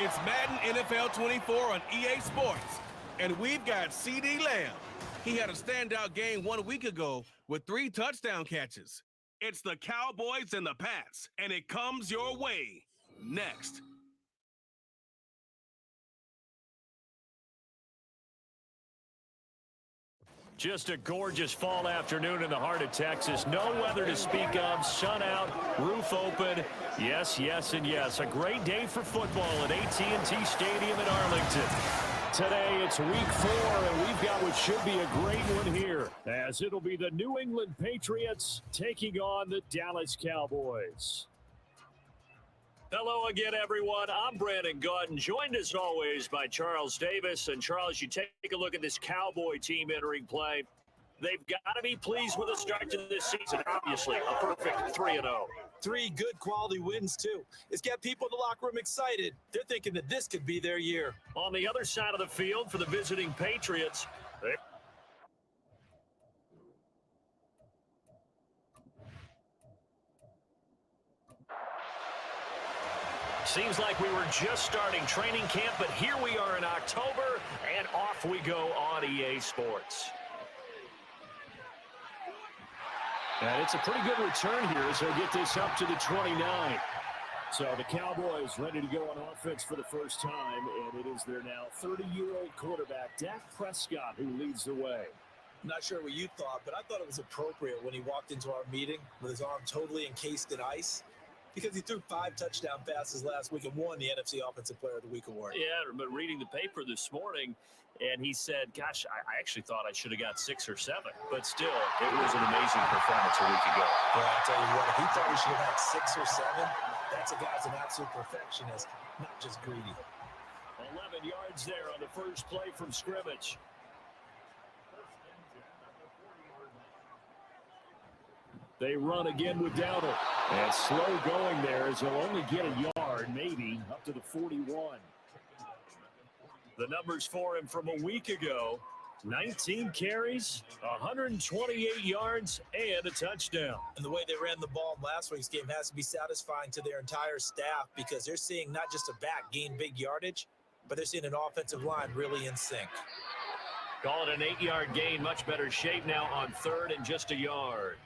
It's Madden NFL 24 on EA Sports, and we've got CeeDee Lamb. He had a standout game 1 week ago with 3 touchdown catches. It's the Cowboys and the Pats, and it comes your way next. Just a gorgeous fall afternoon in the heart of Texas. No weather to speak of. Sun out, roof open. Yes, yes, and yes. A great day for football at AT&T Stadium in Arlington. Today, it's week 4, and we've got what should be a great one here, as it'll be the New England Patriots taking on the Dallas Cowboys. Hello again, everyone. I'm Brandon Gautin, joined as always by Charles Davis. And Charles, you take a look at this Cowboy team entering play. They've got to be pleased with the start to this season. Obviously, a perfect 3-0. 3 good quality wins, too. It's got people in the locker room excited. They're thinking that this could be their year. On the other side of the field for the visiting Patriots, seems like we were just starting training camp, but here we are in October, and off we go on EA Sports. And it's a pretty good return here as they get this up to the 29. So the Cowboys ready to go on offense for the first time, and it is their now 30-year-old quarterback, Dak Prescott, who leads the way. I'm not sure what you thought, but I thought it was appropriate when he walked into our meeting with his arm totally encased in ice, because he threw 5 touchdown passes last week and won the NFC Offensive Player of the Week award. Yeah, but reading the paper this morning, and he said, gosh, I actually thought I should have got 6 or 7. But still, it was an amazing performance a week ago. Well, I'll tell you what, if he thought he should have had 6 or 7, that's a guy's an absolute perfectionist, not just greedy. 11 yards there on the first play from scrimmage. They run again with Dowdle. And slow going there as he'll only get a yard, maybe, up to the 41. The numbers for him from a week ago, 19 carries, 128 yards, and a touchdown. And the way they ran the ball in last week's game has to be satisfying to their entire staff, because they're seeing not just a back gain big yardage, but they're seeing an offensive line really in sync. Call it an 8-yard gain, much better shape now on 3rd and just a yard.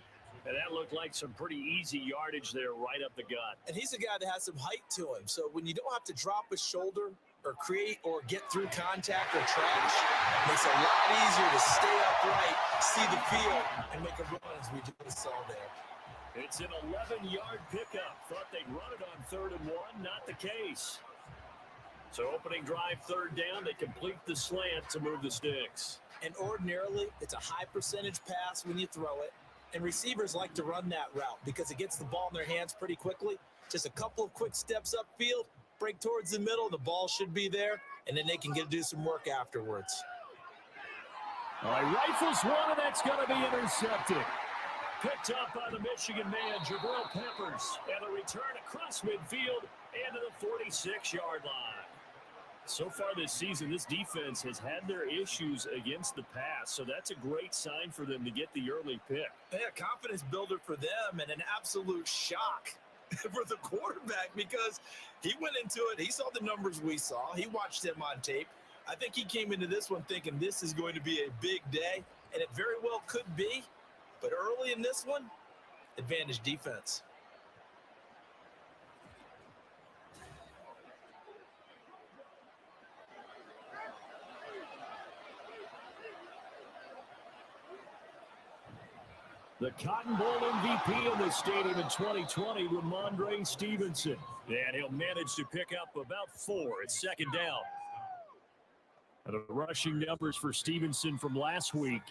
And that looked like some pretty easy yardage there right up the gut. And he's a guy that has some height to him. So when you don't have to drop a shoulder or create or get through contact or trash, it makes it a lot easier to stay upright, see the field, and make a run as we just saw there. It's an 11-yard pickup. Thought they'd run it on 3rd and 1. Not the case. So opening drive, 3rd down. They complete the slant to move the sticks. And ordinarily, it's a high percentage pass when you throw it. And receivers like to run that route because it gets the ball in their hands pretty quickly. Just a couple of quick steps upfield, break towards the middle, the ball should be there, and then they can do some work afterwards. All right, rifles one, and that's going to be intercepted. Picked up by the Michigan man, Jabril Peppers, and a return across midfield and to the 46-yard line. So far this season, this defense has had their issues against the pass, so that's a great sign for them to get the early pick. Yeah, confidence builder for them, and an absolute shock for the quarterback, because he went into it, he saw the numbers we saw, he watched him on tape. I think he came into this one thinking this is going to be a big day, and it very well could be, but early in this one, advantage defense. The Cotton Bowl MVP in the stadium in 2020, Ramondre Stevenson. And he'll manage to pick up about 4 at 2nd down. And the rushing numbers for Stevenson from last week,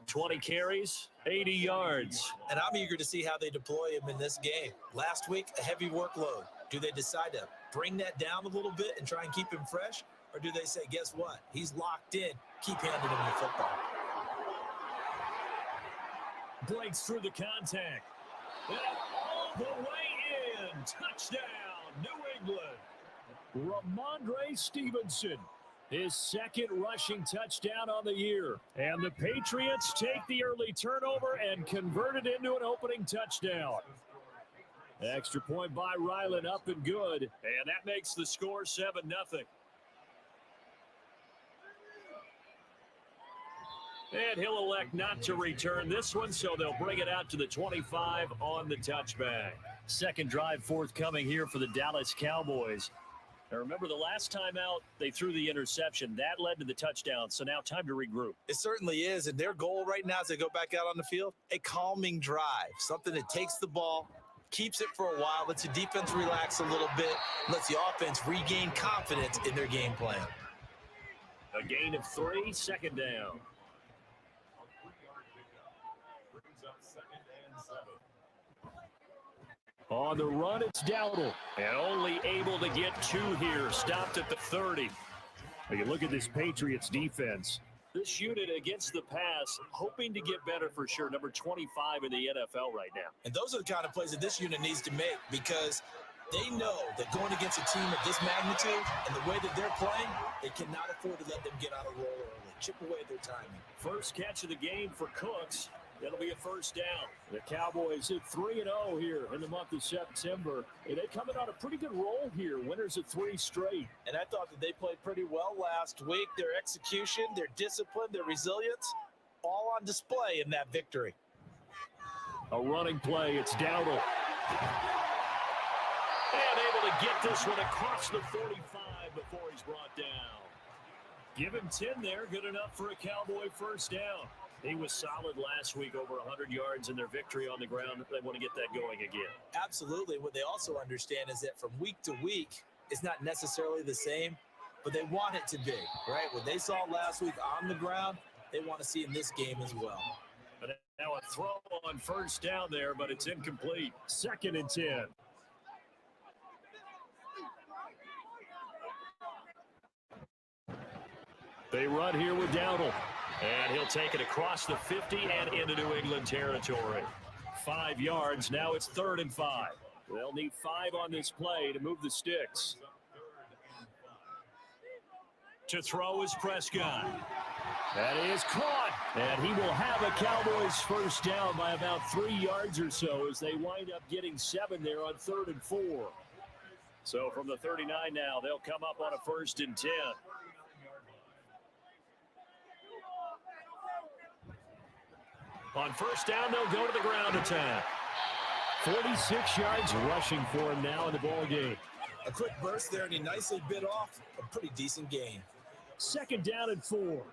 20 carries, 80 yards. And I'm eager to see how they deploy him in this game. Last week, a heavy workload. Do they decide to bring that down a little bit and try and keep him fresh? Or do they say, guess what? He's locked in. Keep handing him the football. Breaks through the contact. And all the way in. Touchdown, New England. Ramondre Stevenson, his 2nd rushing touchdown on the year. And the Patriots take the early turnover and convert it into an opening touchdown. Extra point by Ryland, up and good. And that makes the score 7-0. And he'll elect not to return this one, so they'll bring it out to the 25 on the touchback. Second drive forthcoming here for the Dallas Cowboys. Now remember, the last time out, they threw the interception. That led to the touchdown, so now time to regroup. It certainly is, and their goal right now as they go back out on the field, a calming drive, something that takes the ball, keeps it for a while, lets the defense relax a little bit, lets the offense regain confidence in their game plan. A gain of 3, second down. On the run, it's Dowdle, and only able to get 2 here, stopped at the 30. Now you look at this Patriots defense. This unit against the pass, hoping to get better for sure. Number 25 in the NFL right now. And those are the kind of plays that this unit needs to make, because they know that going against a team of this magnitude and the way that they're playing, they cannot afford to let them get out of roll early, chip away their timing. First catch of the game for Cooks. That'll be a first down. The Cowboys hit 3-0 here in the month of September. And they coming on a pretty good roll here. Winners of 3 straight. And I thought that they played pretty well last week. Their execution, their discipline, their resilience, all on display in that victory. A running play. It's Dowdle. And able to get this one across the 45 before he's brought down. Give him 10 there. Good enough for a Cowboy first down. He was solid last week, over 100 yards in their victory on the ground. They want to get that going again. Absolutely. What they also understand is that from week to week, it's not necessarily the same, but they want it to be, right? What they saw last week on the ground, they want to see in this game as well. But now a throw on first down there, but it's incomplete. 2nd and 10. They run here with Dowdle. And he'll take it across the 50 and into New England territory. 5 yards. Now it's 3rd and 5. They'll need 5 on this play to move the sticks. To throw is Prescott. That is caught. And he will have a Cowboys first down by about 3 yards or so as they wind up getting 7 there on 3rd and 4. So from the 39 now, they'll come up on a 1st and 10. On first down, they'll go to the ground attack. 46 yards rushing for him now in the ball game. A quick burst there, and he nicely bit off a pretty decent gain. 2nd down and 4.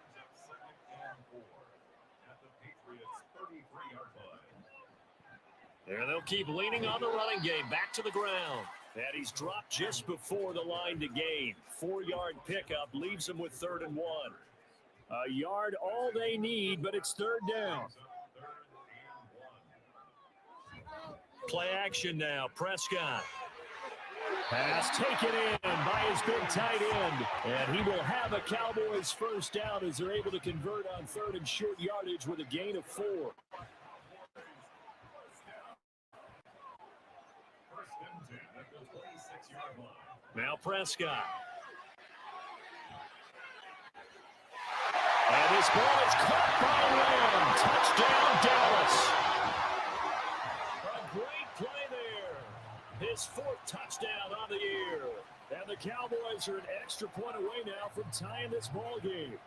There they'll keep leaning on the running game. Back to the ground. And he's dropped just before the line to gain. 4-yard pickup leaves him with 3rd and 1. A yard all they need, but it's 3rd down. Play action now. Prescott. Pass taken in by his big tight end. And he will have a Cowboys first down as they're able to convert on 3rd and short yardage with a gain of 4. Now Prescott. And this ball is caught by Lamb. Touchdown, Dallas. A great play there. His 4th touchdown on the year. And the Cowboys are an extra point away now from tying this ball game.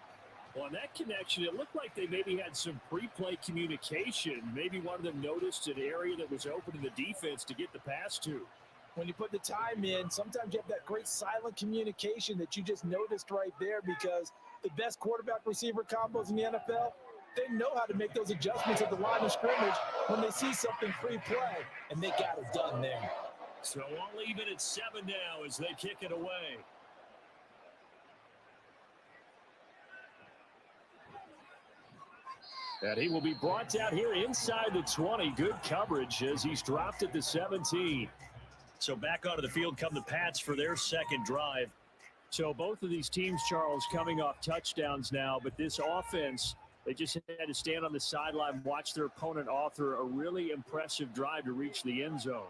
Well, on that connection, it looked like they maybe had some pre-play communication. Maybe one of them noticed an area that was open in the defense to get the pass to. When you put the time in, sometimes you have that great silent communication that you just noticed right there, because the best quarterback-receiver combos in the NFL, they know how to make those adjustments at the line of scrimmage when they see something pre-play, and they got it done there. So I'll leave it at 7 now as they kick it away. And he will be brought out here inside the 20. Good coverage as he's dropped at the 17. So back onto the field come the Pats for their 2nd drive. So both of these teams, Charles, coming off touchdowns now, but this offense, they just had to stand on the sideline, watch their opponent author a really impressive drive to reach the end zone.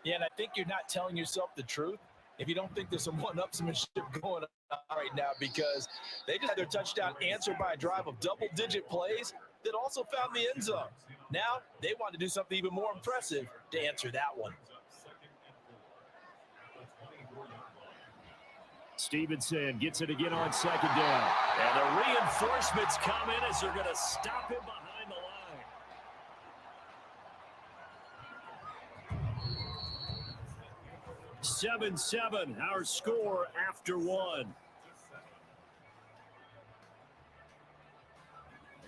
Yeah, and I think you're not telling yourself the truth if you don't think there's some one-upsmanship going on right now, because they just had their touchdown answered by a drive of double-digit plays that also found the end zone. Now they want to do something even more impressive to answer that one. Stevenson gets it again on second down. And the reinforcements come in as they're going to stop him behind the line. 7-7, our score after one.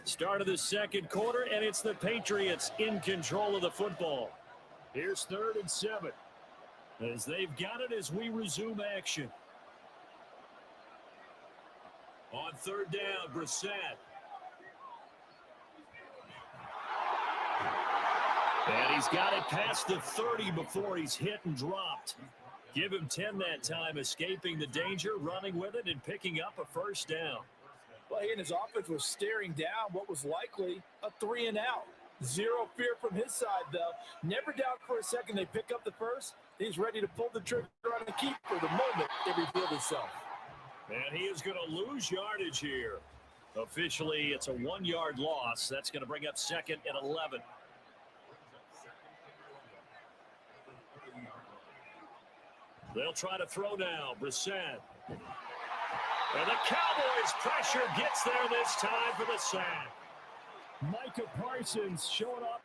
Start of the second quarter, and it's the Patriots in control of the football. Here's 3rd and 7. As they've got it as we resume action. On 3rd down, Brissett. And he's got it past the 30 before he's hit and dropped. Give him 10 that time, escaping the danger, running with it, and picking up a 1st down. Well, he and his offense was staring down what was likely a 3-and-out. Zero fear from his side, though. Never doubt for a second they pick up the first. He's ready to pull the trigger on a keeper the moment it revealed itself. And he is going to lose yardage here. Officially, it's a 1-yard loss. That's going to bring up 2nd and 11. They'll try to throw now. Brissett. And the Cowboys' pressure gets there this time for the sack. Micah Parsons showing up.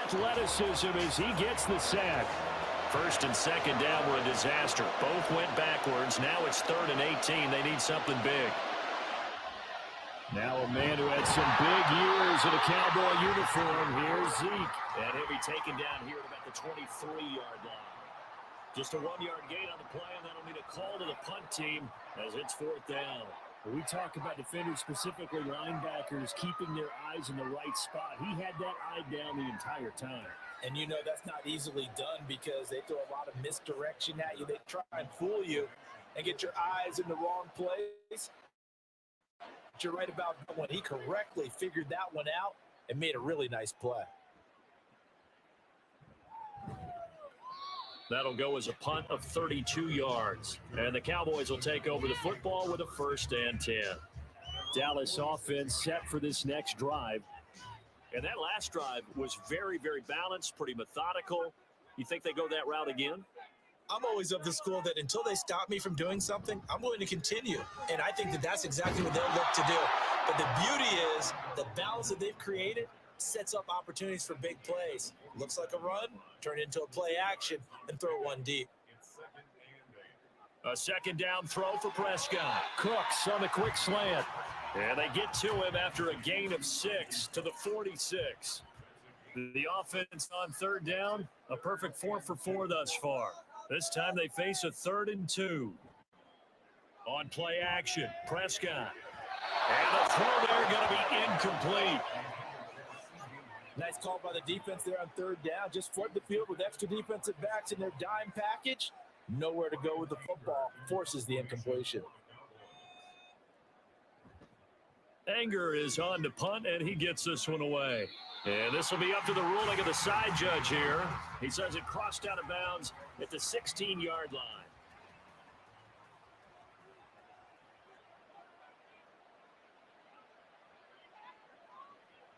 Athleticism as he gets the sack. 1st and 2nd down were a disaster. Both went backwards. Now it's 3rd and 18. They need something big. Now a man who had some big years in a Cowboy uniform. Here's Zeke. And he'll be taken down here at about the 23-yard line. Just a 1-yard gain on the play, and that'll need a call to the punt team as it's 4th down. We talk about defenders, specifically linebackers, keeping their eyes in the right spot. He had that eye down the entire time. And you know that's not easily done because they throw a lot of misdirection at you. They try and fool you and get your eyes in the wrong place. But you're right about when he correctly figured that one out and made a really nice play. That'll go as a punt of 32 yards. And the Cowboys will take over the football with a 1st and 10. Dallas offense set for this next drive. And that last drive was very, very balanced, pretty methodical. You think they go that route again? I'm always of the school that until they stop me from doing something, I'm going to continue. And I think that that's exactly what they'll look to do. But the beauty is the balance that they've created sets up opportunities for big plays. Looks like a run, turn it into a play action, and throw one deep. A 2nd down throw for Prescott. Cooks on the quick slant. And they get to him after a gain of 6 to the 46. The offense on 3rd down, a perfect 4 for 4 thus far. This time they face a 3rd and 2. On play action, Prescott. And the throw there going to be incomplete. Nice call by the defense there on 3rd down. Just flood the field with extra defensive backs in their dime package. Nowhere to go with the football. Forces the incompletion. Anger is on to punt, and he gets this one away. And this will be up to the ruling of the side judge here. He says it crossed out of bounds at the 16-yard line.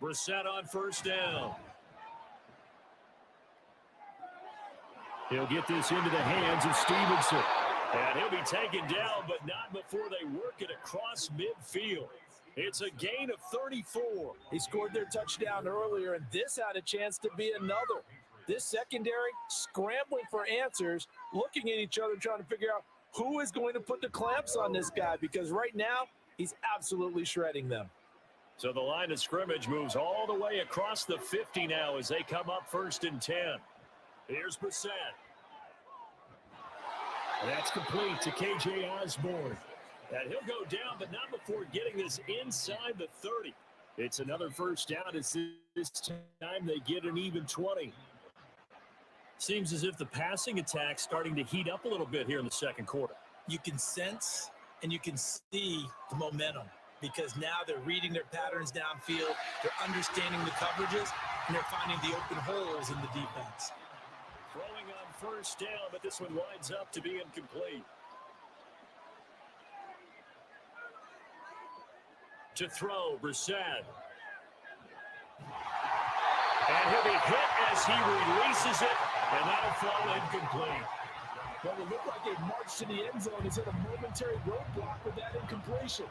Brissett on 1st down. He'll get this into the hands of Stevenson. And he'll be taken down, but not before they work it across midfield. It's a gain of 34. He scored their touchdown earlier, and this had a chance to be another. This secondary scrambling for answers, looking at each other, trying to figure out who is going to put the clamps on this guy, because right now he's absolutely shredding them. So the line of scrimmage moves all the way across the 50 now as they come up 1st and 10. Here's Brissett. That's complete to K.J. Osborne. And he'll go down, but not before getting this inside the 30. It's another 1st down as this time they get an even 20. Seems as if the passing attack's starting to heat up a little bit here in the 2nd quarter. You can sense and you can see the momentum because now they're reading their patterns downfield, they're understanding the coverages, and they're finding the open holes in the defense. Throwing on 1st down, but this one winds up to be incomplete. To throw, Brissett. And he'll be hit as he releases it And that'll fall incomplete. Well, it looked like a march to the end zone is at a momentary roadblock with that incompletion.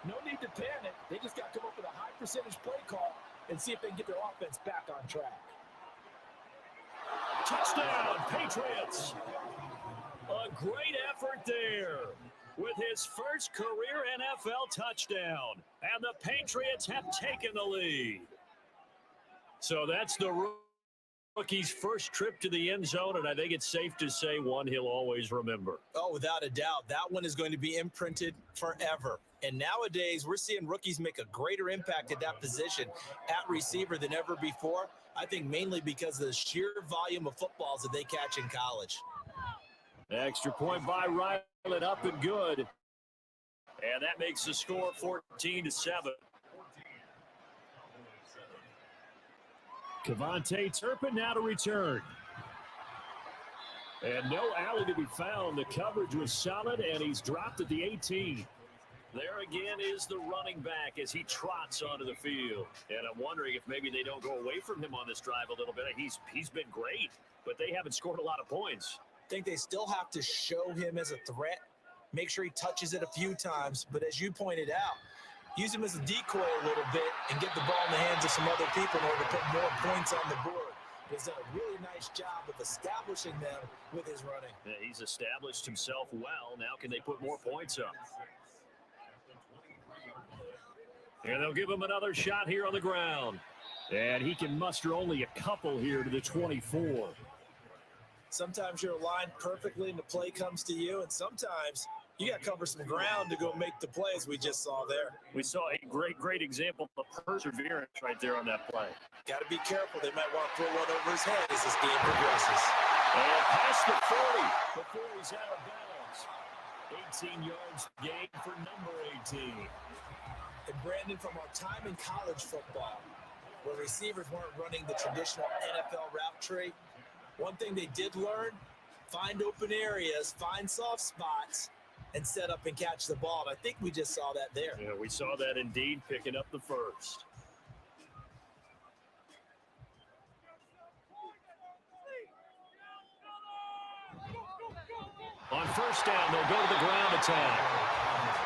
No need to panic. They just got to come up with a high percentage play call and see if they can get their offense back on track. Touchdown, Patriots. A great effort there with his first career NFL touchdown. And the Patriots have taken the lead. So that's the rookie's first trip to the end zone, and I think it's safe to say one he'll always remember. Oh, without a doubt. That one is going to be imprinted forever. And nowadays, we're seeing rookies make a greater impact at that position at receiver than ever before. I think mainly because of the sheer volume of footballs that they catch in college. Extra point by Ryland, up and good. And that makes the score 14-7. Kevontae Turpin now to return. And no alley to be found. The coverage was solid, and he's dropped at the 18. There again is the running back as he trots onto the field. And I'm wondering if maybe they don't go away from him on this drive a little bit. He's been great, but they haven't scored a lot of points. I think they still have to show him as a threat, make sure he touches it a few times. But as you pointed out, use him as a decoy a little bit and get the ball in the hands of some other people in order to put more points on the board. He's done a really nice job of establishing them with his running. Yeah, he's established himself well. Now can they put more points up? And they'll give him another shot here on the ground. And he can muster only a couple here to the 24. Sometimes you're aligned perfectly and the play comes to you, and sometimes you got to cover some ground to go make the plays we just saw there. We saw a great example of perseverance right there on that play. Got to be careful. They might want to throw one over his head as this game progresses. And past the 40 before he's out of bounds. 18 yards gain for number 18. And Brandon, from our time in college football, where receivers weren't running the traditional NFL route tree, one thing they did learn, find open areas, find soft spots, and set up and catch the ball. And I think we just saw that there. Yeah, we saw that indeed, picking up the first. On first down, they'll go to the ground attack.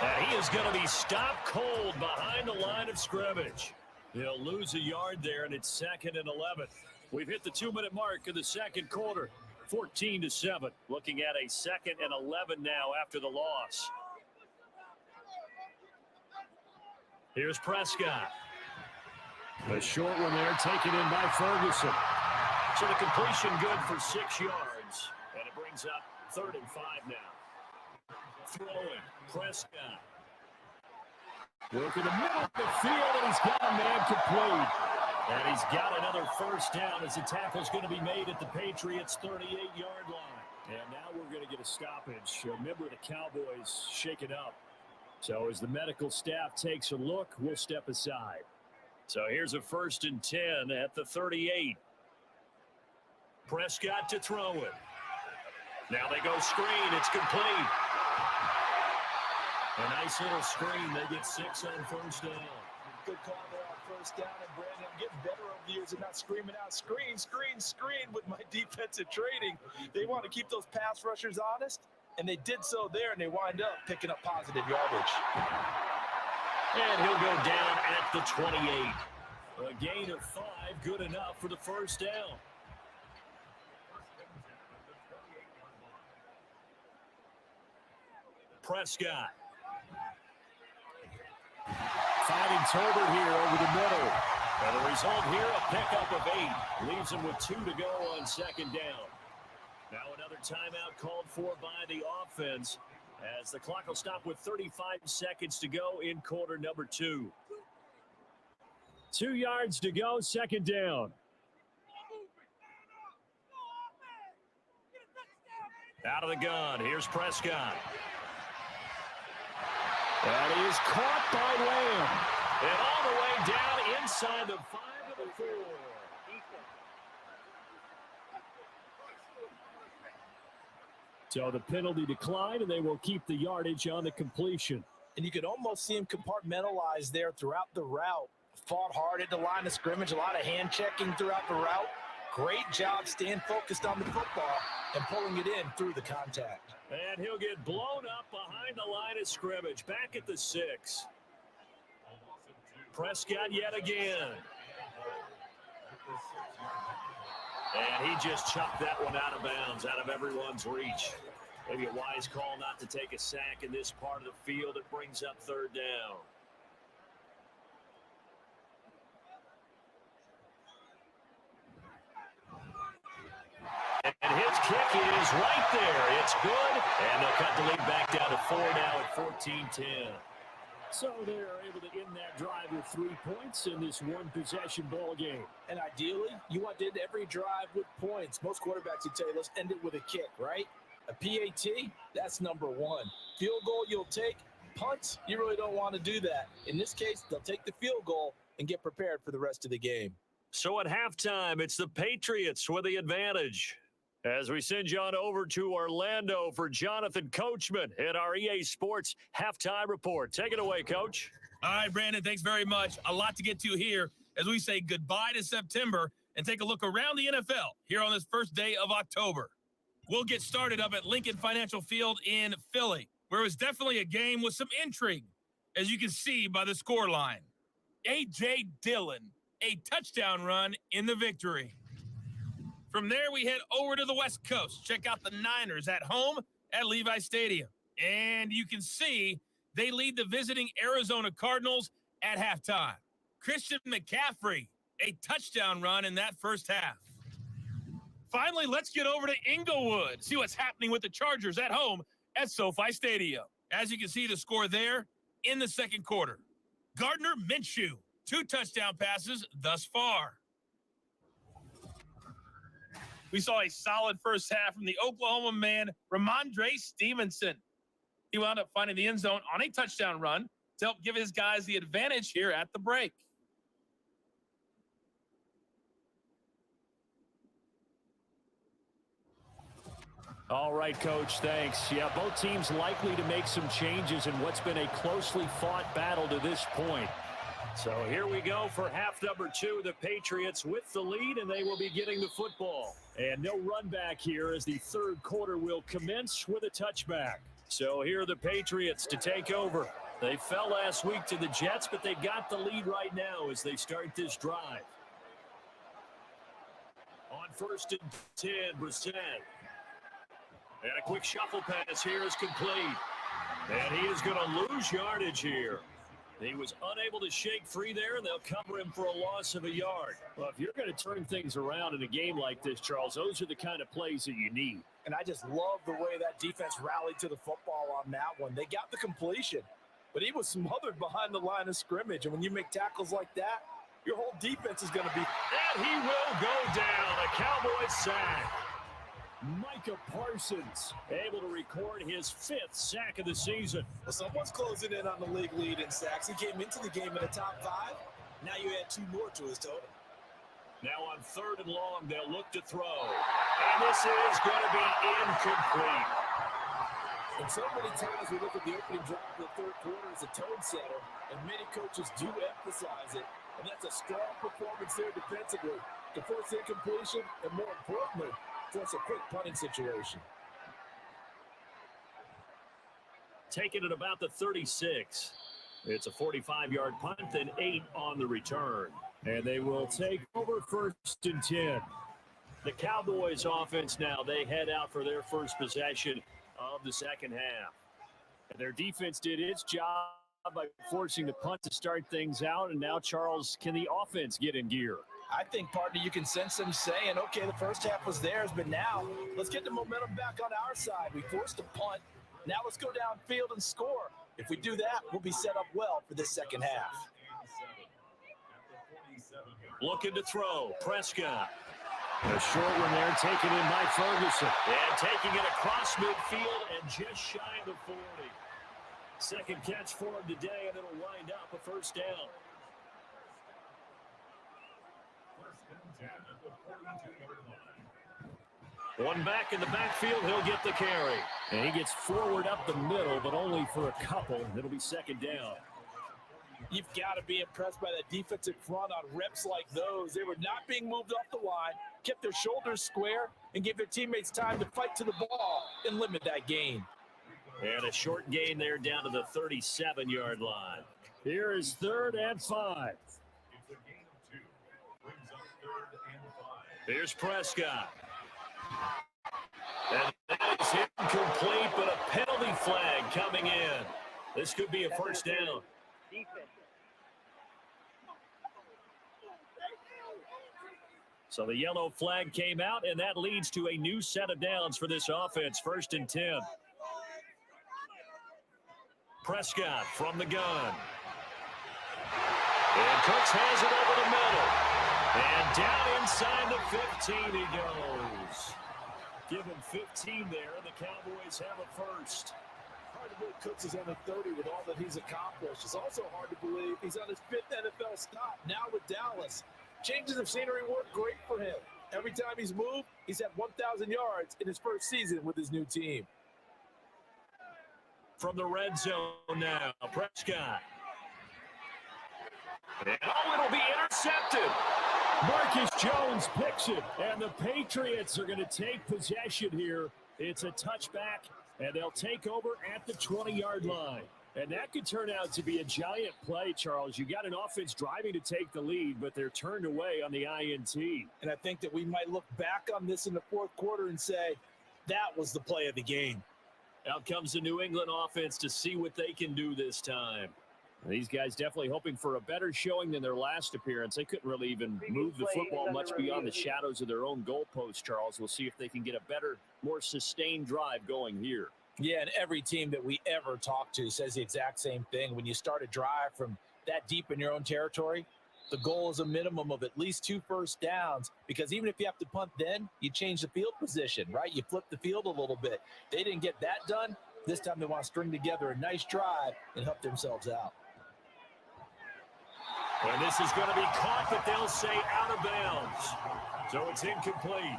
And he is going to be stopped cold behind the line of scrimmage. He'll lose a yard there, and it's 2nd and 11. We've hit the 2-minute mark of the second quarter. 14-7. Looking at a 2nd and 11 now after the loss. Here's Prescott. A short one there taken in by Ferguson. So the completion good for 6 yards. And it brings up 3rd and 5 now. Throwing, Prescott. Working the middle of the field, and he's got a man complete. And he's got another first down as the tackle's going to be made at the Patriots' 38-yard line. And now we're going to get a stoppage. Remember, the Cowboys shaking up. So as the medical staff takes a look, we'll step aside. So here's a 1st and 10 at the 38. Prescott to throw it. Now they go screen. It's complete. A nice little screen. They get 6 on first down. Good call there on first down. And Brandon, I'm getting better over the years and not screaming out, screen, screen, screen with my defensive training. They want to keep those pass rushers honest, and they did so there, and they wind up picking up positive yardage. And he'll go down at the 28. A gain of 5, good enough for the first down. Prescott. Finding Tolbert here over the middle. And the result here, a pickup of 8. Leaves him with 2 to go on 2nd down. Now another timeout called for by the offense as the clock will stop with 35 seconds to go in quarter number 2. 2 yards to go, 2nd down. Out of the gun, here's Prescott. And he is caught by Lamb. And all the way down inside the 5 to the 4. So the penalty declined, and they will keep the yardage on the completion. And you could almost see him compartmentalize there throughout the route. Fought hard at the line of scrimmage, a lot of hand checking throughout the route. Great job staying focused on the football and pulling it in through the contact. And he'll get blown up behind the line of scrimmage, back at the 6. Prescott yet again. And he just chucked that one out of bounds, out of everyone's reach. Maybe a wise call not to take a sack in this part of the field. It brings up 3rd down. And his kick is right there. It's good. And they'll cut the lead back down to 4 now at 14-10. So they're able to end that drive with 3 points in this one-possession ball game. And ideally, you want to end every drive with points. Most quarterbacks would tell you, let's end it with a kick, right? A PAT, that's number 1. Field goal you'll take. Punts, you really don't want to do that. In this case, they'll take the field goal and get prepared for the rest of the game. So at halftime, it's the Patriots with the advantage. As we send you on over to Orlando for Jonathan Coachman at our EA Sports Halftime Report. Take it away, Coach. All right, Brandon, thanks very much. A lot to get to here as we say goodbye to September and take a look around the NFL here on this first day of October. We'll get started up at Lincoln Financial Field in Philly, where it was definitely a game with some intrigue, as you can see by the score line. A.J. Dillon, a touchdown run in the victory. From there, we head over to the West Coast. Check out the Niners at home at Levi Stadium. And you can see they lead the visiting Arizona Cardinals at halftime. Christian McCaffrey, a touchdown run in that first half. Finally, let's get over to Inglewood, see what's happening with the Chargers at home at SoFi Stadium. As you can see, the score there in the second quarter. Gardner Minshew, 2 touchdown passes thus far. We saw a solid first half from the Oklahoma man, Ramondre Stevenson. He wound up finding the end zone on a touchdown run to help give his guys the advantage here at the break. All right, Coach, thanks. Yeah, both teams likely to make some changes in what's been a closely fought battle to this point. So here we go for half number 2. The Patriots with the lead, and they will be getting the football. And no run back here as the third quarter will commence with a touchback. So here are the Patriots to take over. They fell last week to the Jets, but they've got the lead right now as they start this drive. On 1st and 10, Brissett. And a quick shuffle pass here is complete. And he is going to lose yardage here. He was unable to shake free there, and they'll cover him for a loss of a yard. Well, if you're going to turn things around in a game like this, Charles, those are the kind of plays that you need. And I just love the way that defense rallied to the football on that one. They got the completion, but he was smothered behind the line of scrimmage. And when you make tackles like that, your whole defense is going to be... And he will go down. A Cowboys sack. Micah Parsons able to record his 5th sack of the season. Well, someone's closing in on the league lead in sacks. He came into the game in the top 5. Now you add 2 more to his total. Now on 3rd and long, they'll look to throw. And this is going to be incomplete. And so many times we look at the opening drive of the third quarter as a tone setter, and many coaches do emphasize it. And that's a strong performance there defensively to force incompletion and, more importantly, force a quick punting situation. Taking it about the 36. It's a 45-yard punt and 8 on the return. And they will take over 1st and 10. The Cowboys offense now, they head out for their first possession of the second half. And their defense did its job by forcing the punt to start things out. And now, Charles, can the offense get in gear? I think, partner, you can sense them saying, okay, the first half was theirs, but now let's get the momentum back on our side. We forced a punt. Now let's go downfield and score. If we do that, we'll be set up well for this second half. Looking to throw, Prescott. A short one there, taken in by Ferguson. And taking it across midfield and just shy of the 40. Second catch for him today, and it'll wind up a first down. One back in the backfield, he'll get the carry. And he gets forward up the middle, but only for a couple. It'll be second down. You've got to be impressed by that defensive front on reps like those. They were not being moved off the line. kept their shoulders square, and gave their teammates time to fight to the ball and limit that gain. And a short gain there down to the 37-yard line. Here is 3rd and 5. Here's Prescott. And that is incomplete, but a penalty flag coming in. This could be a first down. So the yellow flag came out, and that leads to a new set of downs for this offense. 1st and 10. Prescott from the gun. And Cooks has it over the middle. And down inside the 15 he goes. Give him 15 there, and the Cowboys have a first. Hard to believe Cooks is on the 30 with all that he's accomplished. It's also hard to believe he's on his 5th NFL stop, now with Dallas. Changes of scenery work great for him. Every time he's moved, he's had 1,000 yards in his first season with his new team. From the red zone now, Prescott. And it'll be intercepted. Marcus Jones picks it, and the Patriots are going to take possession here. It's a touchback, and they'll take over at the 20-yard line. And that could turn out to be a giant play, Charles. You got an offense driving to take the lead, but they're turned away on the INT. And I think that we might look back on this in the 4th quarter and say, that was the play of the game. Out comes the New England offense to see what they can do this time. These guys definitely hoping for a better showing than their last appearance. They couldn't really even move the football much beyond the shadows of their own goalpost, Charles. We'll see if they can get a better, more sustained drive going here. Yeah, and every team that we ever talk to says the exact same thing. When you start a drive from that deep in your own territory, the goal is a minimum of at least 2 first downs, because even if you have to punt then, you change the field position, right? You flip the field a little bit. They didn't get that done. This time they want to string together a nice drive and help themselves out. And this is going to be caught, but they'll say out of bounds. So it's incomplete.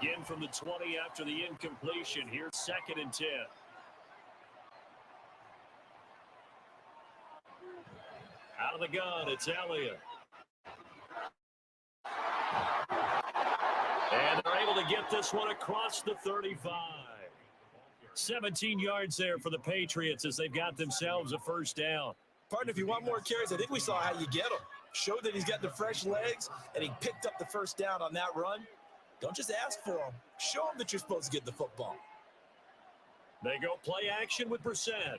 Again from the 20 after the incompletion. Here's 2nd and 10. Out of the gun, it's Elliott. And they're able to get this one across the 35. 17 yards there for the Patriots as they've got themselves a first down. Partner, if you want more carries, I think we saw how you get them. Show that he's got the fresh legs, and he picked up the first down on that run. Don't just ask for him. Show him that you're supposed to get the football. They go play action with Brissett.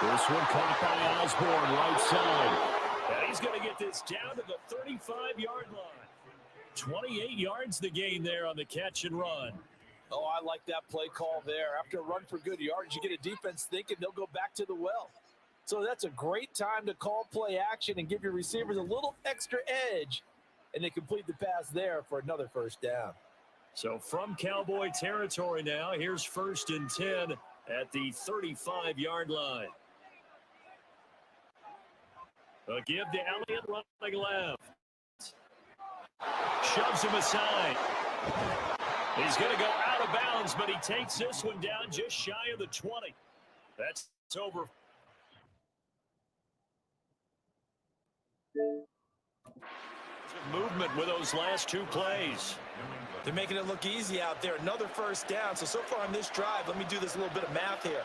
This one caught by Osborne, right side. And he's going to get this down to the 35-yard line. 28 yards the gain there on the catch and run. Oh, I like that play call there. After a run for good yards, you get a defense thinking they'll go back to the well. So that's a great time to call play action and give your receivers a little extra edge, and they complete the pass there for another first down. So from Cowboy territory now, here's 1st and 10 at the 35-yard line. A give to Elliott running left. Shoves him aside. He's going to go out of bounds, but he takes this one down just shy of the 20. That's over. Movement with those last 2 plays. They're making it look easy out there. Another first down. So far on this drive, let me do this little bit of math here.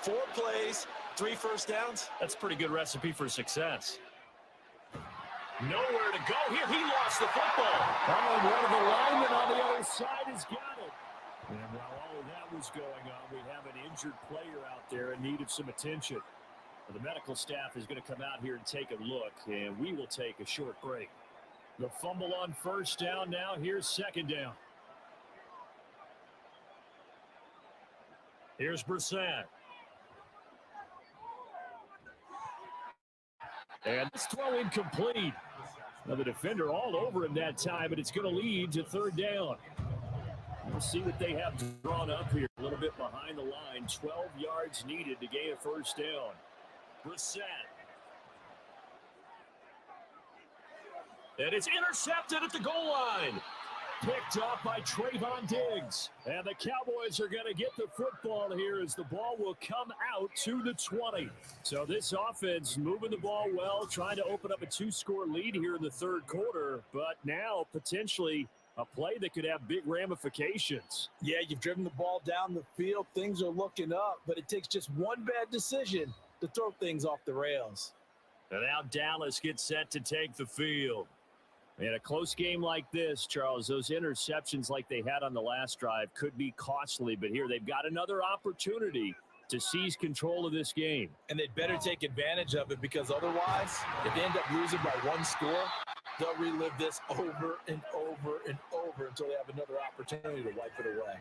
4 plays, 3 first downs. That's a pretty good recipe for success. Nowhere to go here. He lost the football. And one of the linemen on the other side has got it. And while all of that was going on, we have an injured player out there in need of some attention. The medical staff is going to come out here and take a look, and we will take a short break. The fumble on first down now. Here's 2nd down. Here's Brissett. And this throw incomplete. Now the defender all over him that time, but it's going to lead to 3rd down. We'll see what they have drawn up here. A little bit behind the line. 12 yards needed to gain a first down. Brissett. And it's intercepted at the goal line. Picked up by Trayvon Diggs. And the Cowboys are going to get the football here as the ball will come out to the 20. So this offense moving the ball well, trying to open up a 2-score lead here in the third quarter. But now potentially a play that could have big ramifications. Yeah, you've driven the ball down the field. Things are looking up, but it takes just one bad decision to throw things off the rails. And now Dallas gets set to take the field. In a close game like this, Charles, those interceptions like they had on the last drive could be costly, but here they've got another opportunity to seize control of this game. And they'd better take advantage of it, because otherwise, if they end up losing by one score, they'll relive this over and over and over until they have another opportunity to wipe it away.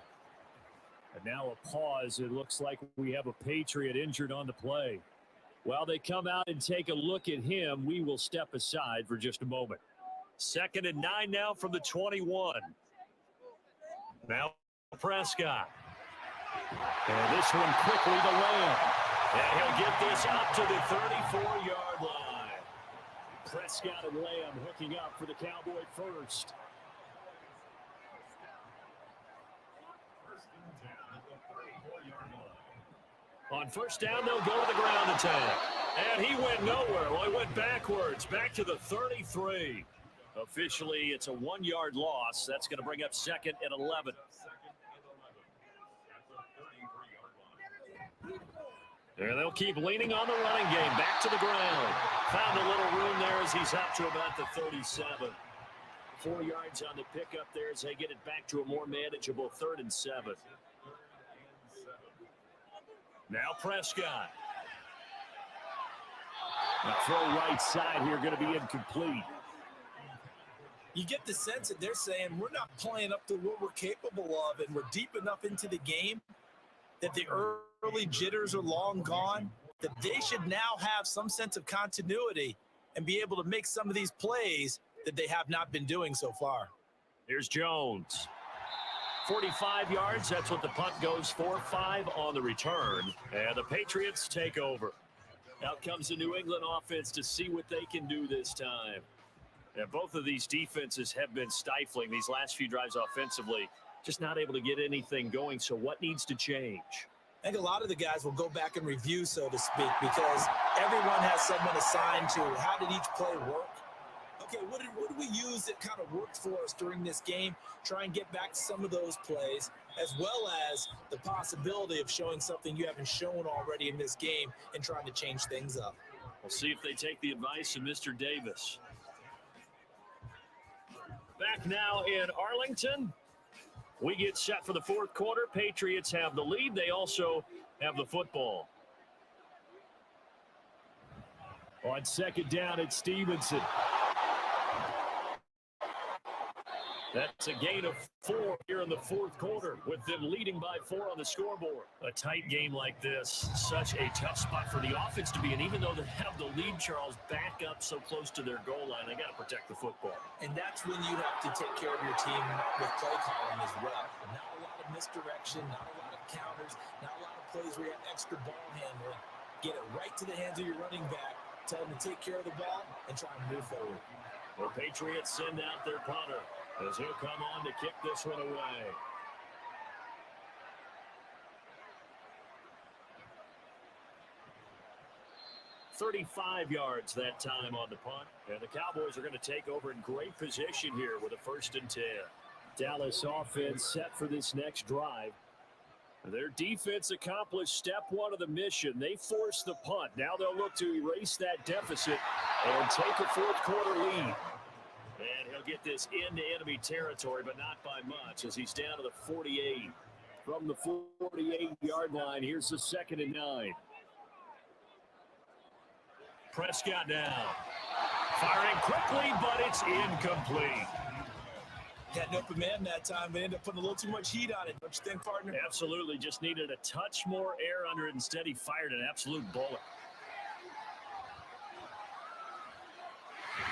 And now a pause. It looks like we have a Patriot injured on the play. While they come out and take a look at him, we will step aside for just a moment. 2nd and 9 now from the 21. Now Prescott. And this one quickly to Lamb. And he'll get this up to the 34-yard line. Prescott and Lamb hooking up for the Cowboy first. On first down, they'll go to the ground attack. And he went nowhere. Well, he went backwards, back to the 33. Officially, it's a 1-yard loss. That's going to bring up 2nd and 11. And they'll keep leaning on the running game. Back to the ground. Found a little room there as he's up to about the 37. 4 yards on the pickup there as they get it back to a more manageable 3rd and 7. Now Prescott. The throw right side here going to be incomplete. You get the sense that they're saying we're not playing up to what we're capable of, and we're deep enough into the game that the early jitters are long gone, that they should now have some sense of continuity and be able to make some of these plays that they have not been doing so far. Here's Jones. 45 yards, that's what the punt goes for. 5 on the return, and the Patriots take over. Out comes the New England offense to see what they can do this time. And both of these defenses have been stifling these last few drives offensively, just not able to get anything going. So what needs to change? I think a lot of the guys will go back and review, so to speak, because everyone has someone assigned to how did each play work. Okay, what did we use that kind of worked for us during this game? Try and get back to some of those plays, as well as the possibility of showing something you haven't shown already in this game and trying to change things up. We'll see if they take the advice of Mr. Davis. Back now in Arlington. We get set for the fourth quarter. Patriots have the lead. They also have the football. On 2nd down, it's Stevenson. That's a gain of 4 here in the fourth quarter, with them leading by 4 on the scoreboard. A tight game like this, such a tough spot for the offense to be in. Even though they have the lead, Charles, back up so close to their goal line, they got to protect the football. And that's when you have to take care of your team with play calling as well. Not a lot of misdirection, not a lot of counters, not a lot of plays where you have extra ball handling. Get it right to the hands of your running back, tell them to take care of the ball, and try and move forward. The Patriots send out their punter, as he'll come on to kick this one away. "35 yards that time on the punt. And the Cowboys are going to take over in great position here with a 1st and 10. Dallas offense set for this next drive. Their defense accomplished step 1 of the mission. They forced the punt. Now they'll look to erase that deficit and take a fourth quarter lead. And he'll get this into enemy territory, but not by much, as he's down to the 48. From the 48-yard line, here's the 2nd and 9. Prescott now. Firing quickly, but it's incomplete. Had an open man that time, but ended up putting a little too much heat on it. Don't you think, partner? Absolutely. Just needed a touch more air under it. Instead, he fired an absolute bullet.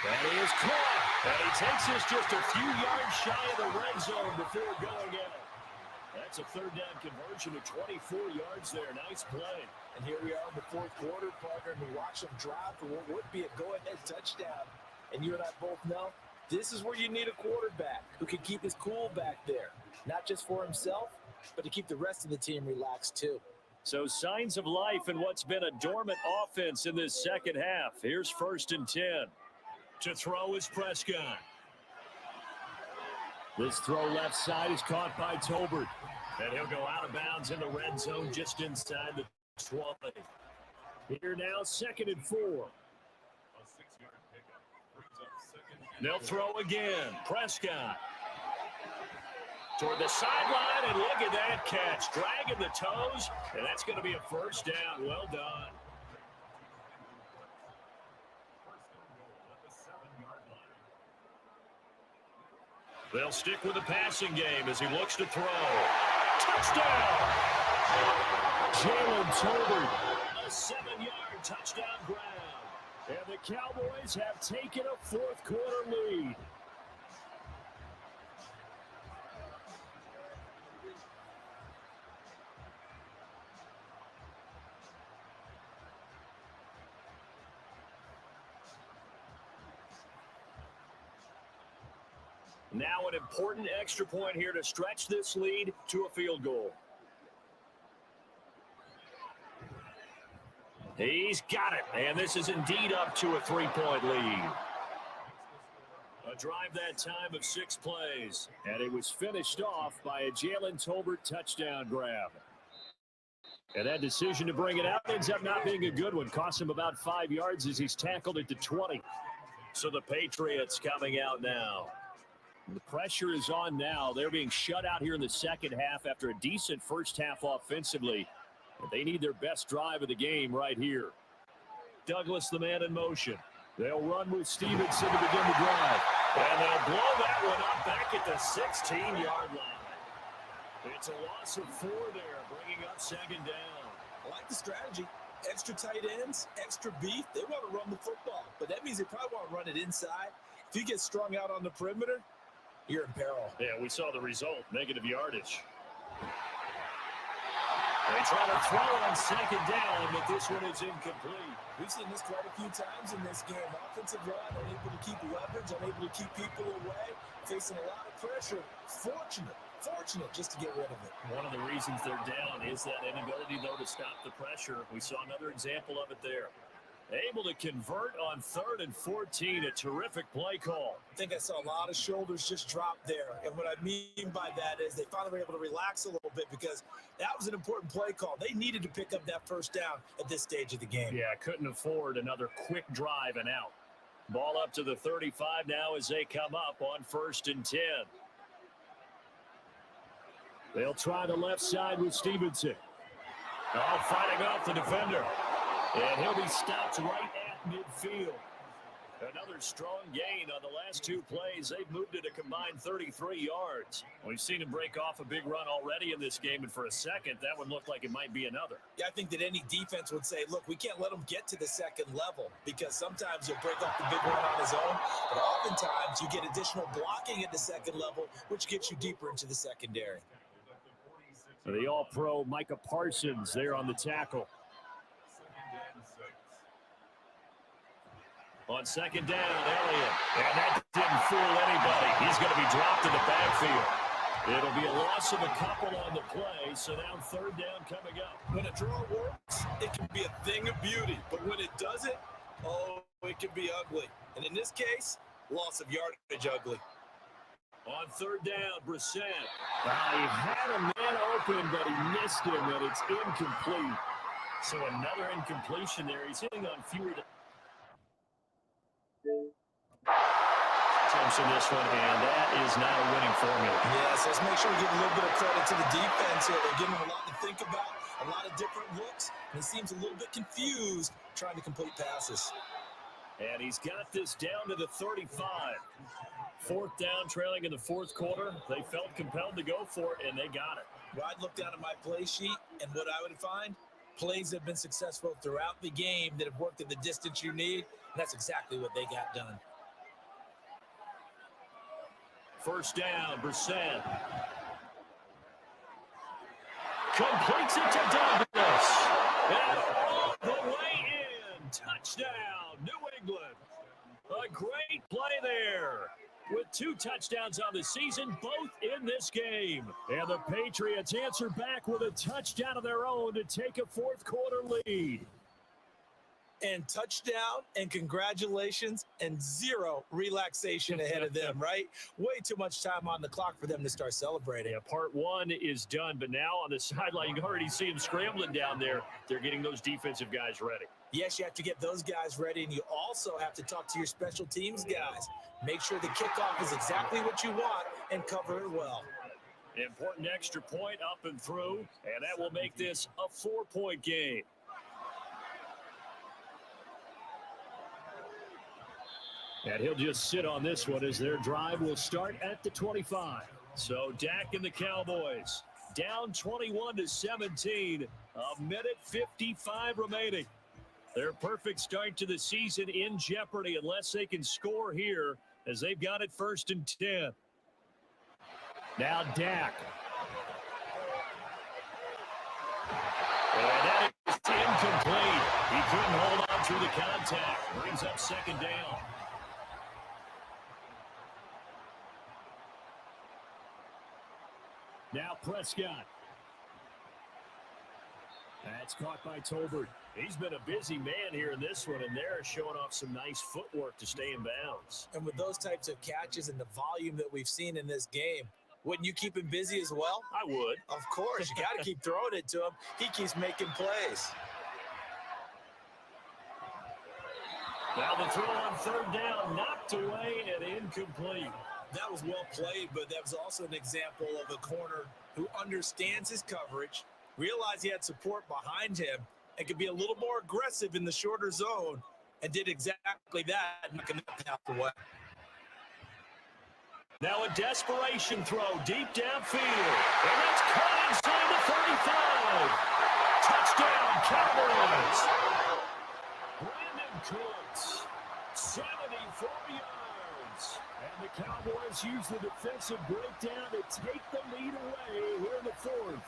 That is caught. And he takes us just a few yards shy of the red zone before going in. That's a 3rd down conversion of 24 yards there. Nice play. And here we are in the fourth quarter, partner, and we watch them drive for what would be a go-ahead touchdown. And you and I both know This is where you need a quarterback who can keep his cool back there, not just for himself, but to keep the rest of the team relaxed too. So signs of life in what's been a dormant offense in this second half. Here's 1st and 10. To throw is Prescott. This throw left side is caught by Tolbert. And he'll go out of bounds in the red zone just inside the 20. Here now, 2nd and 4. They'll throw again. Prescott. Toward the sideline, and look at that catch. Dragging the toes, and that's going to be a 1st down. Well done. They'll stick with the passing game as he looks to throw. Touchdown! Jalen Tolbert, a 7-yard touchdown grab. And the Cowboys have taken a 4th quarter lead. Now an important extra point here to stretch this lead to a field goal. He's got it, and this is indeed up to a 3-point lead. A drive that time of 6 plays, and it was finished off by a Jalen Tolbert touchdown grab. And that decision to bring it out ends up not being a good one. Cost him about 5 yards as he's tackled at the 20. So the Patriots coming out now. The pressure is on now. They're being shut out here in the second half after a decent first half offensively. They need their best drive of the game right here. Douglas, the man in motion. They'll run with Stevenson to begin the drive. And they'll blow that one up back at the 16-yard line. It's a loss of 4 there, bringing up 2nd down. I like the strategy. Extra tight ends, extra beef. They want to run the football, but that means they probably want to run it inside. If you get strung out on the perimeter, you're in peril. Yeah, we saw the result, negative yardage. They try to throw on 2nd down, but this one is incomplete. We've seen this quite a few times in this game. Offensive line unable to keep leverage, unable to keep people away, facing a lot of pressure. Fortunate just to get rid of it. One of the reasons they're down is that inability, though, to stop the pressure. We saw another example of it there. Able to convert on 3rd and 14, a terrific play call. I think I saw a lot of shoulders just drop there. And what I mean by that is they finally were able to relax a little bit because that was an important play call. They needed to pick up that 1st down at this stage of the game. Yeah, couldn't afford another quick drive and out. Ball up to the 35 now as they come up on 1st and 10. They'll try the left side with Stevenson. Oh, fighting off the defender. And he'll be stopped right at midfield. Another strong gain on the last 2 plays. They've moved it a combined 33 yards. We've seen him break off a big run already in this game, and for a second, that one looked like it might be another. Yeah, I think that any defense would say, look, we can't let him get to the 2nd level because sometimes he'll break off the big run on his own, but oftentimes you get additional blocking at the 2nd level, which gets you deeper into the secondary. The All-Pro Micah Parsons there on the tackle. On 2nd down, Elliott. And that didn't fool anybody. He's going to be dropped in the backfield. It'll be a loss of a couple on the play, so now 3rd down coming up. When a draw works, it can be a thing of beauty. But when it doesn't, oh, it can be ugly. And in this case, loss of yardage ugly. On 3rd down, Brissett. He had a man open, but he missed him, and it's incomplete. So another incompletion there. He's hitting on fewer than attempts in this one, and that is not a winning formula. Yes, let's make sure we give a little bit of credit to the defense here. They're giving him a lot to think about, a lot of different looks, and he seems a little bit confused trying to complete passes. And he's got this down to the 35. 4th down, trailing in the 4th quarter. They felt compelled to go for it, and they got it. Well, I'd look down at my play sheet, and what I would find, plays that have been successful throughout the game that have worked at the distance you need, and that's exactly what they got done. 1st down, Brissett. Completes it to Douglas. And all the way in. Touchdown, New England. A great play there. with 2 touchdowns on the season, both in this game. And the Patriots answer back with a touchdown of their own to take a fourth-quarter lead. And touchdown and congratulations and 0 relaxation ahead of them, right? Way too much time on the clock for them to start celebrating. Yeah, part 1 is done, but now on the sideline, you can already see them scrambling down there. They're getting those defensive guys ready. Yes, you have to get those guys ready, and you also have to talk to your special teams guys. Make sure the kickoff is exactly what you want and cover it well. Important extra point up and through, and that will make this a 4-point game. And he'll just sit on this one as their drive will start at the 25. So Dak and the Cowboys down 21-17, a minute 55 remaining. Their perfect start to the season in jeopardy unless they can score here as they've got it 1st and 10. Now Dak. And that is incomplete. He couldn't hold on through the contact. Brings up 2nd down. Now Prescott. That's caught by Tolbert. He's been a busy man here in this one, and they're showing off some nice footwork to stay in bounds. And with those types of catches and the volume that we've seen in this game, wouldn't you keep him busy as well? I would. Of course. You got to keep throwing it to him. He keeps making plays. Now the throw on 3rd down, knocked away and incomplete. That was well played, but that was also an example of a corner who understands his coverage, realized he had support behind him, and could be a little more aggressive in the shorter zone, and did exactly that, knocking that out the way. Now a desperation throw deep downfield, and that's caught inside the 35. Touchdown, Cowboys. Brandon Cooks, 74 yards. And the Cowboys use the defensive breakdown to take the lead away here in the 4th.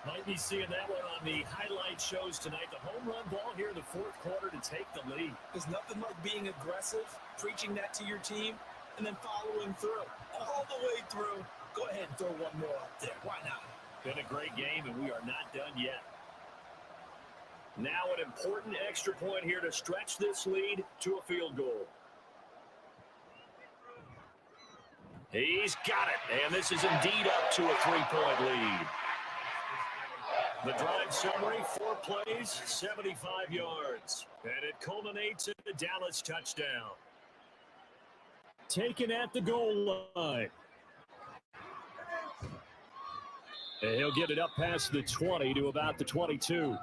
Might be seeing that one on the highlight shows tonight. The home run ball here in the 4th quarter to take the lead. There's nothing like being aggressive, preaching that to your team, and then following through. All the way through. Go ahead and throw one more up there. Why not? Been a great game, and we are not done yet. Now an important extra point here to stretch this lead to a field goal. He's got it, and this is indeed up to a 3-point lead. The drive summary, 4 plays, 75 yards. And it culminates in the Dallas touchdown. Taken at the goal line. And he'll get it up past the 20 to about the 22.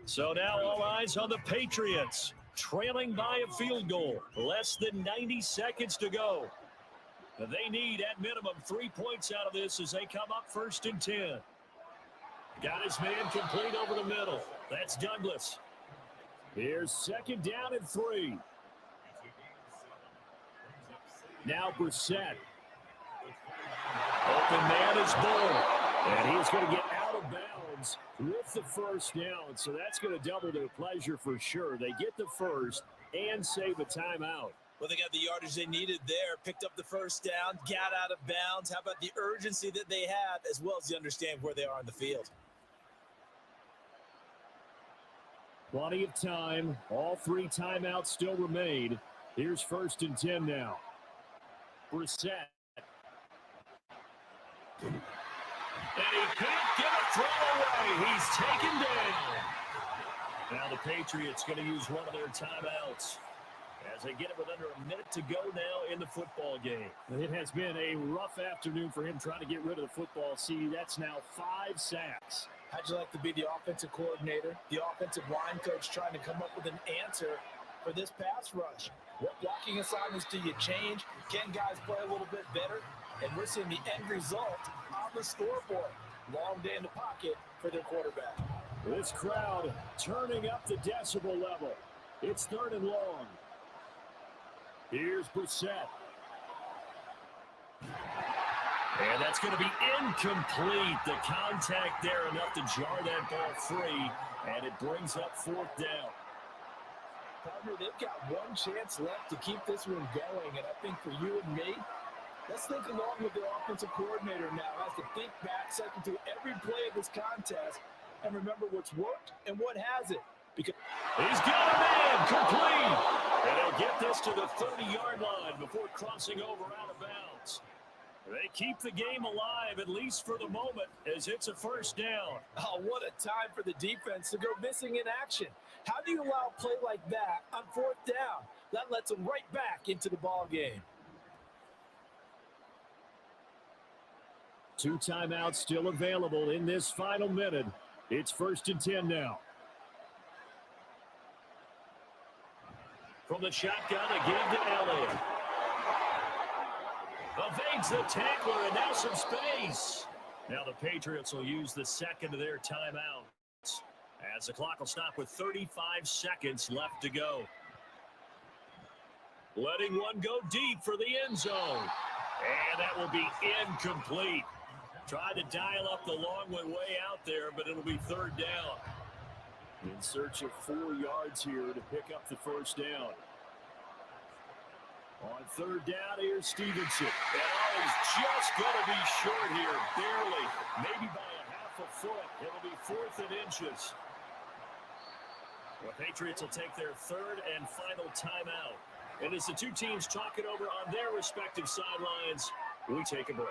So now all eyes on the Patriots, trailing by a field goal. Less than 90 seconds to go. They need, at minimum, 3 points out of this as they come up 1st and 10. Got his man complete over the middle. That's Douglas. Here's 2nd down and 3. Now Brissett. Open man is Bull. And he's going to get out of bounds with the 1st down. So that's going to double their pleasure for sure. They get the 1st and save a timeout. Well, they got the yardage they needed there, picked up the 1st down, got out of bounds. How about the urgency that they have, as well as you understand where they are on the field? Plenty of time. All 3 timeouts still remain. Here's 1st and 10 now. Brissett. And he can't get a throw away. He's taken down. Now the Patriots going to use one of their timeouts as they get it with under a minute to go now in the football game. It has been a rough afternoon for him trying to get rid of the football. See, that's now 5 sacks. How'd you like to be the offensive coordinator, the offensive line coach trying to come up with an answer for this pass rush? What blocking assignments do you change? Can guys play a little bit better? And we're seeing the end result on the scoreboard. Long day in the pocket for their quarterback. This crowd turning up the decibel level. It's 3rd and long. Here's Brissett. And that's going to be incomplete. The contact there enough to jar that ball free, and it brings up 4th down. Partner, they've got one chance left to keep this one going, and I think for you and me, let's think along with the offensive coordinator now. Has to think back, cycle through every play of this contest, and remember what's worked and what hasn't. Because he's got a man complete. And he'll get this to the 30-yard line before crossing over out of bounds. They keep the game alive, at least for the moment, as it's a first down. Oh, what a time for the defense to go missing in action. How do you allow a play like that on fourth down? That lets them right back into the ball game. 2 timeouts still available in this final minute. It's 1st and 10 now. From the shotgun, again to Elliott. Evades the tackler, and now some space. Now the Patriots will use the second of their timeouts, as the clock will stop with 35 seconds left to go. Letting one go deep for the end zone. And that will be incomplete. Tried to dial up the long way out there, but it'll be 3rd down. In search of 4 yards here to pick up the first down. On 3rd down, here's Stevenson. And he's just going to be short here, barely. Maybe by a half a foot. It'll be 4th and inches. The Patriots will take their 3rd and final timeout. And as the two teams talk it over on their respective sidelines, we take a break.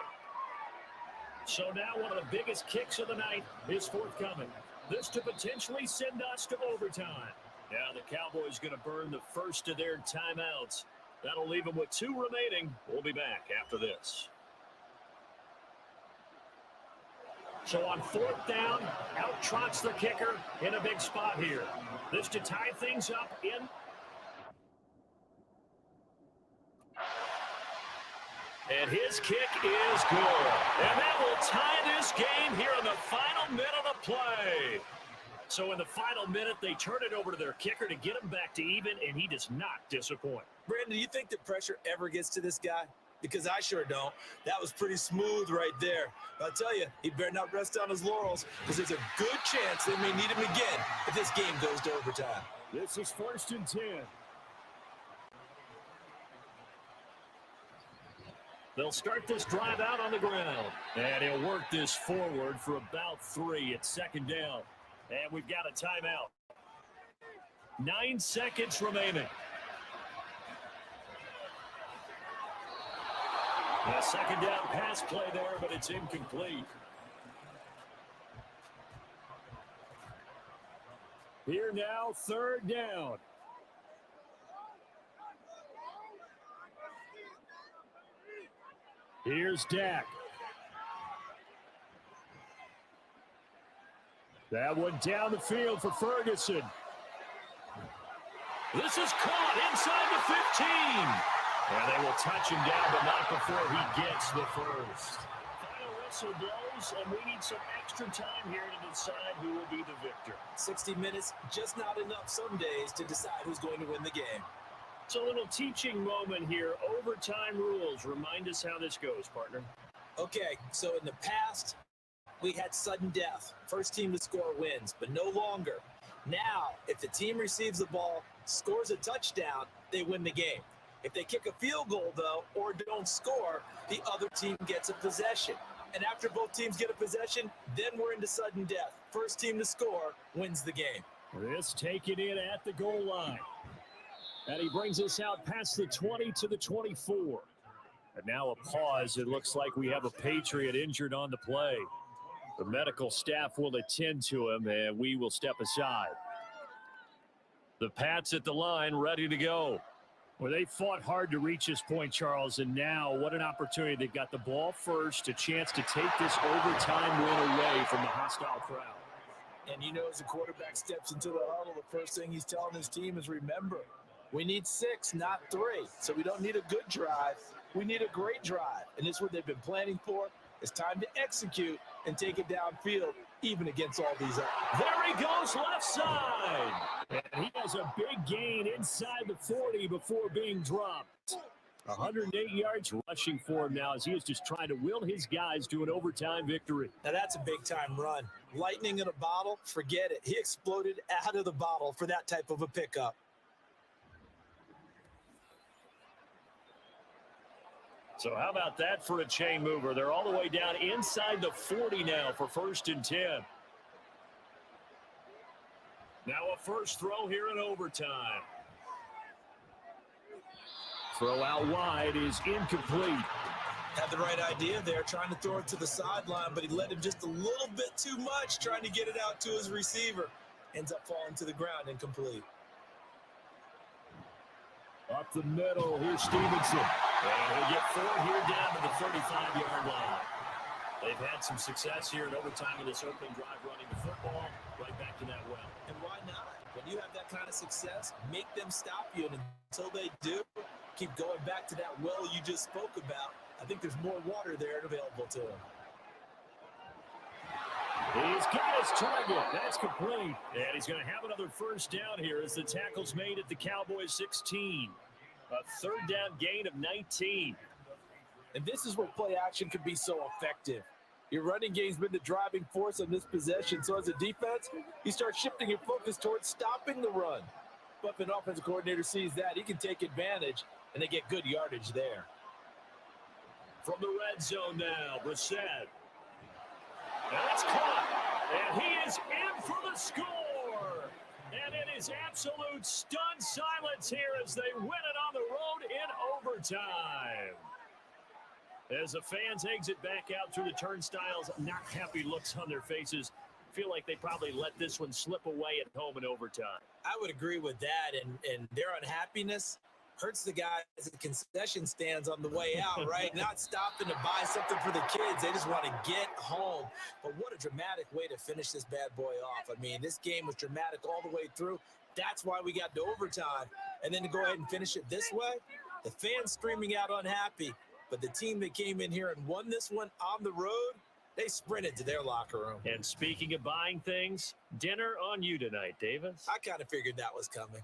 So now one of the biggest kicks of the night is forthcoming. This to potentially send us to overtime. Now the Cowboys going to burn the first of their timeouts. That'll leave them with 2 remaining. We'll be back after this. So on 4th down, out trots the kicker in a big spot here. This to tie things up in. And his kick is good. And that will tie this game here in the final minute of play. So in the final minute, they turn it over to their kicker to get him back to even, and he does not disappoint. Brandon, do you think the pressure ever gets to this guy? Because I sure don't. That was pretty smooth right there. But I'll tell you, he better not rest on his laurels, because there's a good chance they may need him again if this game goes to overtime. This is 1st and 10. They'll start this drive out on the ground. And he'll work this forward for about 3 at 2nd down. And we've got a timeout. 9 seconds remaining. A 2nd down pass play there, but it's incomplete. Here now, 3rd down. Here's Dak. That one down the field for Ferguson. This is caught inside the 15. And they will touch him down, but not before he gets the first. Final whistle blows, and we need some extra time here to decide who will be the victor. 60 minutes, just not enough some days to decide who's going to win the game. It's a little teaching moment here. Overtime rules. Remind us how this goes, partner. Okay, so in the past, we had sudden death. First team to score wins, but no longer. Now, if the team receives the ball, scores a touchdown, they win the game. If they kick a field goal, though, or don't score, the other team gets a possession. And after both teams get a possession, then we're into sudden death. First team to score wins the game. This taken in at the goal line. And he brings us out past the 20 to the 24. And now a pause. It looks like we have a Patriot injured on the play. The medical staff will attend to him, and we will step aside. The Pats at the line, ready to go. Well, they fought hard to reach this point, Charles, and now what an opportunity. They've got the ball first, a chance to take this overtime win away from the hostile crowd. And you know, as the quarterback steps into the huddle, the first thing he's telling his team is, remember, we need 6, not 3. So we don't need a good drive. We need a great drive. And this is what they've been planning for. It's time to execute and take it downfield, even against all these odds. There he goes, left side. And he has a big gain inside the 40 before being dropped. 108 yards rushing for him now as he is just trying to will his guys to an overtime victory. Now that's a big-time run. Lightning in a bottle, forget it. He exploded out of the bottle for that type of a pickup. So how about that for a chain mover? They're all the way down inside the 40 now for 1st and 10. Now a first throw here in overtime. Throw out wide is incomplete. Had the right idea there, trying to throw it to the sideline, but he let him just a little bit too much, trying to get it out to his receiver. Ends up falling to the ground, incomplete. Up the middle, here's Stevenson. And he'll get 4 here down to the 35-yard line. They've had some success here in overtime in this opening drive running the football right back to that well. And why not? When you have that kind of success, make them stop you. And until they do, keep going back to that well you just spoke about. I think there's more water there available to him. He's got his target. That's complete. And he's going to have another first down here as the tackle's made at the Cowboys 16. A 3rd down gain of 19. And this is where play action can be so effective. Your running game's been the driving force on this possession. So as a defense, you start shifting your focus towards stopping the run. But if an offensive coordinator sees that, he can take advantage, and they get good yardage there. From the red zone now, Brissett. That's caught, and he is in for the score. And it is absolute stunned silence here as they win it on the road in overtime. As the fans exit back out through the turnstiles, not happy looks on their faces. Feel like they probably let this one slip away at home in overtime. I would agree with that, and their unhappiness hurts the guys at the concession stands on the way out, right? Not stopping to buy something for the kids. They just want to get home. But what a dramatic way to finish this bad boy off. I mean, this game was dramatic all the way through. That's why we got to overtime. And then to go ahead and finish it this way, the fans streaming out unhappy. But the team that came in here and won this one on the road, they sprinted to their locker room. And speaking of buying things, dinner on you tonight, Davis. I kind of figured that was coming.